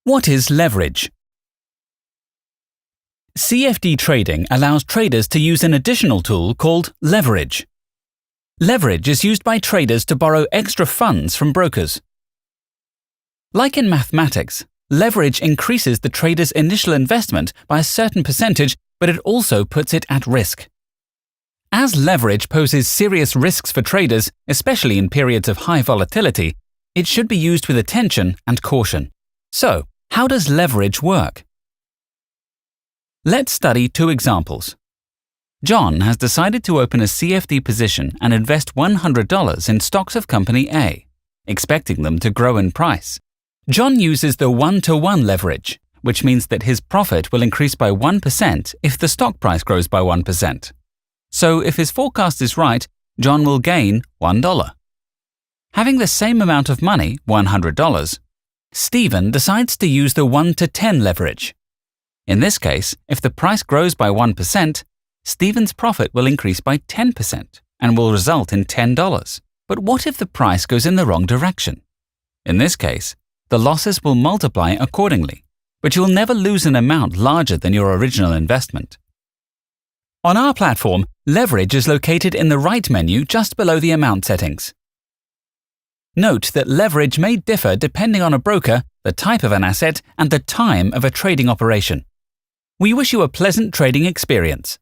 What is leverage? CFD trading allows traders to use an additional tool called leverage. Leverage is used by traders to borrow extra funds from brokers. Like in mathematics, leverage increases the trader's initial investment by a certain percentage, but it also puts it at risk. As leverage poses serious risks for traders, especially in periods of high volatility, it should be used with attention and caution. So, how does leverage work? Let's study two examples. John has decided to open a CFD position and invest $100 in stocks of company A, expecting them to grow in price. John uses the 1-to-1 leverage, which means that his profit will increase by 1% if the stock price grows by 1%. So if his forecast is right, John will gain $1. Having the same amount of money, $100, Stephen decides to use the 1-to-10 leverage. In this case, if the price grows by 1%, Stephen's profit will increase by 10% and will result in $10. But what if the price goes in the wrong direction? In this case, the losses will multiply accordingly, but you'll never lose an amount larger than your original investment. On our platform, leverage is located in the right menu just below the amount settings. Note that leverage may differ depending on a broker, the type of an asset, and the time of a trading operation. We wish you a pleasant trading experience.